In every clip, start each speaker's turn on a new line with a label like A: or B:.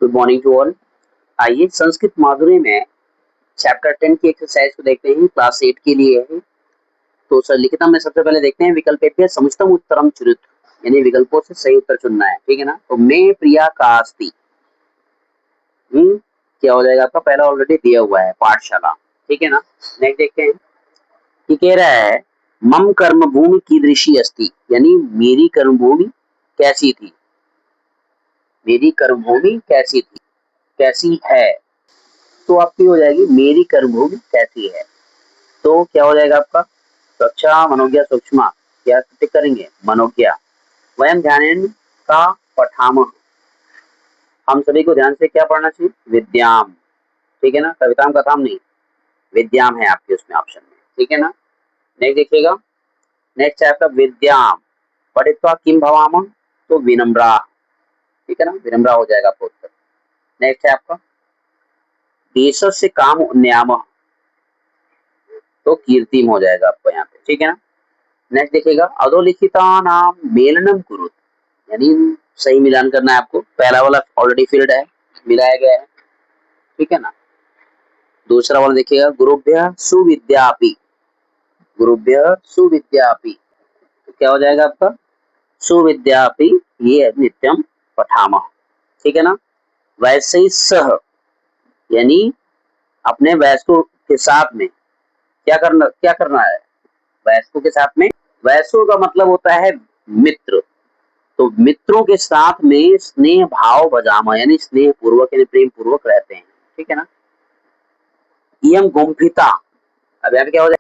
A: Good morning to all. आइए संस्कृत माधुरी में chapter 10 की एक्सरसाइज को देखते हैं। क्लास 8 के लिए है। तो सर लिखितम में सबसे पहले देखते हैं विकल्पेभ्यः समुचितम उत्तरम चुनित, यानी विकल्पों से सही उत्तर चुनना है। ठीक है ना। तो मे प्रिया का अस्ति, क्या हो जाएगा आपका? पहला ऑलरेडी दिया हुआ है पाठशाला। ठीक है ना। नेक्स्ट देखते हैं कि कह रहा है मम कर्म भूमि कीदृशी अस्ति, यानी मेरी कर्म भूमि कैसी थी, मेरी कर्म भूमि कैसी थी, कैसी है। तो आपकी हो जाएगी मेरी कर्मभूमि कैसी है। तो क्या हो जाएगा आपका? स्वच्छा मनोज्ञा सूक्ष्म, क्या टिक करेंगे? मनोज्ञा। वयम ध्यान का पठामः, हम सभी को ध्यान से क्या पढ़ना चाहिए? विद्याम। ठीक है ना। कविताम कथाम नहीं, विद्याम है आपके उसमें ऑप्शन में। ठीक है ना। नेक्स्ट देखिएगा, नेक्स्ट है आपका विद्याम पठित्वा किम भवामः, तो विनम्रा। ठीक है ना, विनम्रा हो जाएगा आपका उत्तर। नेक्स्ट है आपका देशस्य काम उन्नयामः, तो कीर्तिम हो जाएगा आपको यहाँ पे। ठीक है ना। नेक्स्ट देखिएगा अधोलिखिता नाम मेलनम कुरुत, यानी सही मिलान करना है आपको। पहला वाला ऑलरेडी फिल्ड है, मिलाया गया है। ठीक है ना। दूसरा वाला देखिएगा गुरुभ्य सुविद्यापि, गुरुभ्य सुविद्यापि, तो क्या हो जाएगा आपका? सुविद्यापि ये नित्यम पठामः। ठीक है ना। वैसे ही सह, यानी अपने वयस्कों के साथ में क्या करना है? वयस्कों के साथ में, वयस्कों का मतलब होता है मित्र, तो मित्रों के साथ में स्नेह भाव बजामा, यानी स्नेह पूर्वक यानी प्रेम पूर्वक रहते हैं। ठीक है ना। इयम गुम्फिता, अब यहाँ पे क्या हो जाए?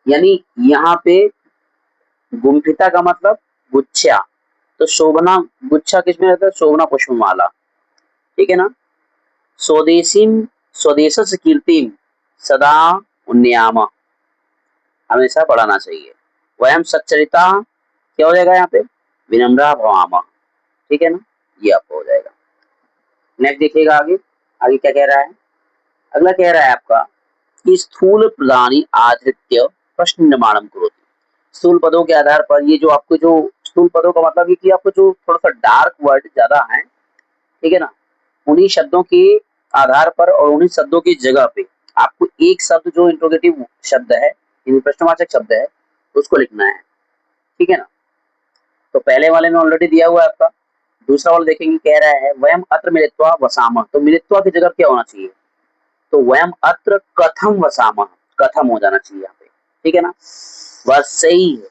A: यानी यहाँ पे गुम्फिता का मतलब गुच्छा, तो शोभना गुच्छा किसमें रहता है? शोभना पुष्पमाला। ठीक है ना। स्वदेशीम स्वदेशस्य कीर्तिम सदा उन्नयामा, हमेशा बढ़ाना चाहिए। वयम सच्चरिता, क्या हो जाएगा यहाँ पे? विनम्रा भवामा। ठीक है ना। ये आपको हो जाएगा। नेक्स्ट देखिएगा आगे, आगे क्या कह रहा है? अगला कह रहा है आपका कि स्थूल पदानि आधृत्य प्रश्न निर्माणम करोति, स्थूल पदों के आधार पर, ये जो आपको जो स्थूल पदों का मतलब है कि आपको जो थोड़ा सा डार्क वर्ड ज्यादा है, ठीक है ना, उन्हीं शब्दों के आधार पर और उन्हीं शब्दों की जगह पे आपको एक शब्द जो इंट्रोगेटिव शब्द है, प्रश्नवाचक शब्द है, उसको लिखना है। ठीक है ना। तो पहले वाले में ऑलरेडी दिया हुआ है आपका। दूसरा वाला देखेंगे, कह रहा है वयम अत्र मिलित्वा वसामः, तो मिलित्वा की जगह क्या होना चाहिए? तो वयम अत्र कथम वसामः, कथम हो जाना चाहिए यहाँ पे। ठीक है ना। वैसे ही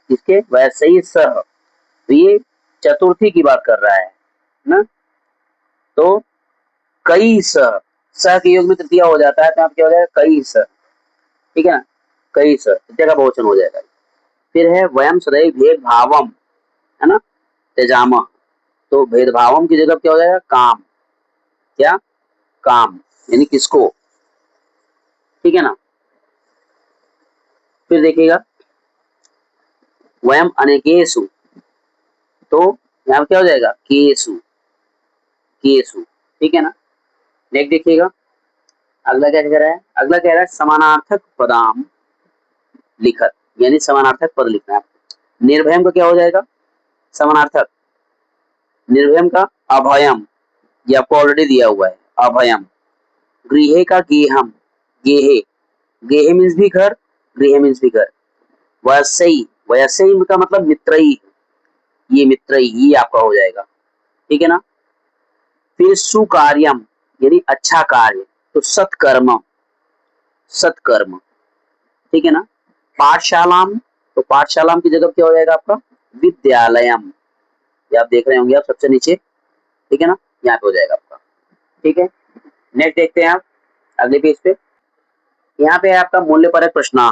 A: इसके वैसे ही सह, तो ये चतुर्थी की बात कर रहा है ना। तो कई सह के योग में तृतीया हो जाता है, तो यहाँ पे क्या हो जाएगा? कई सह। ठीक है ना। कई सह तृतीया का बहुवचन हो जाएगा। फिर है वयम सदैव भेदभावम, है ना, त्यजामः, तो भेदभावम की जगह क्या हो जाएगा? काम। क्या? काम, यानी किसको? ठीक है ना। फिर देखिएगा वयम अनेकेषु, तो यहाँ क्या हो जाएगा? केसु, केसु। ठीक है ना। नेक्स्ट देखिएगा अगला क्या कह रहा है? अगला कह रहा है समानार्थक पदाम लिखत, यानी समानार्थक पद लिखना है। निर्भयम का क्या हो जाएगा? समानार्थक। निर्भयम का अभयम, ये आपको ऑलरेडी दिया हुआ है, अभयम। गृहे का गेहम, गेहे, गेहे मीन्स भी घर, गृह मीन्स भी घर। वयसई, वयसई का मतलब मित्रई, ये मित्रई, ये आपका हो जाएगा। ठीक है ना। फिर सुकार्यम, यानी अच्छा कार्य, तो सत्कर्म, सत्कर्म। ठीक है ना। पाठशालाम, तो पाठशालाम की जगह क्या हो जाएगा आपका? विद्यालयम, ये आप देख रहे होंगे आप सबसे नीचे। ठीक है ना। यहाँ पे हो जाएगा आपका। ठीक है। नेक्स्ट देखते हैं आप अगले पेज पे। यहाँ पे है आपका मूल्यपरक प्रश्न,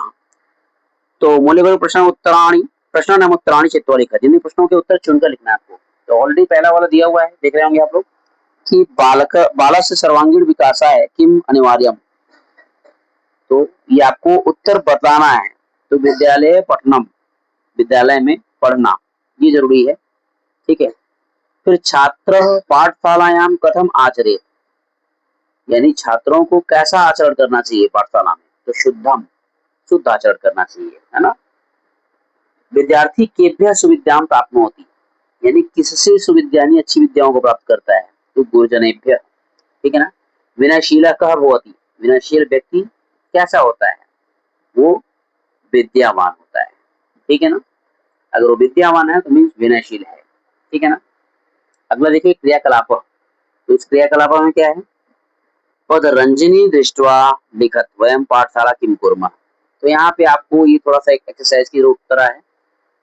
A: तो मूल्यपरक प्रश्न उत्तराणी, प्रश्न नाम उत्तराणी चित्वा लिखा, जिन प्रश्नों के उत्तर चुनकर लिखना है आपको। तो ऑलरेडी पहला वाला दिया हुआ है, देख रहे होंगे आप लोग कि बालक से सर्वांगीण विकास है किम अनिवार्यम, तो ये आपको उत्तर बताना है। तो विद्यालय पठनम, विद्यालय में पढ़ना, ये जरूरी है। ठीक है। फिर छात्र पाठशालायाम कथम आचरेत, यानी छात्रों को कैसा आचरण करना चाहिए पाठशाला में? तो शुद्धम, शुद्ध आचरण करना चाहिए, है ना। विद्यार्थी केभ्यः सुविद्याम प्राप्नोति, यानी किससे सुविद्या यानी अच्छी विद्याओं को प्राप्त करता है? तु गुरुजनेभ्यः, ठीक है ना। विनयशीलः कः भवति, विनयशील व्यक्ति कैसा होता है, वो विद्यावान होता है, ठीक है ना। अगर वो विद्यावान है तो मीन्स विनयशील है, ठीक है ना। अगला देखिए क्रियाकलाप, तो इस क्रियाकलाप में क्या है, पद रंजनी दृष्ट्वा लिखत वयम पाठशाला किम कुर्मः। तो यहाँ पे आपको ये थोड़ा सा एक एक्सरसाइज की रूप तरह है,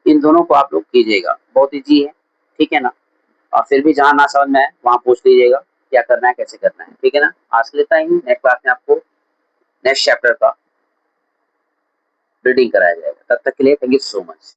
A: इन दोनों को आप लोग कीजिएगा, बहुत इजी है, ठीक है ना। और फिर भी जहाँ ना समझ में आए वहाँ पूछ लीजिएगा क्या करना है कैसे करना है, ठीक है ना। आज के लिए इतना ही, नेक्स्ट क्लास में आपको नेक्स्ट चैप्टर का रीडिंग कराया जाएगा। तब तक के लिए थैंक यू सो मच।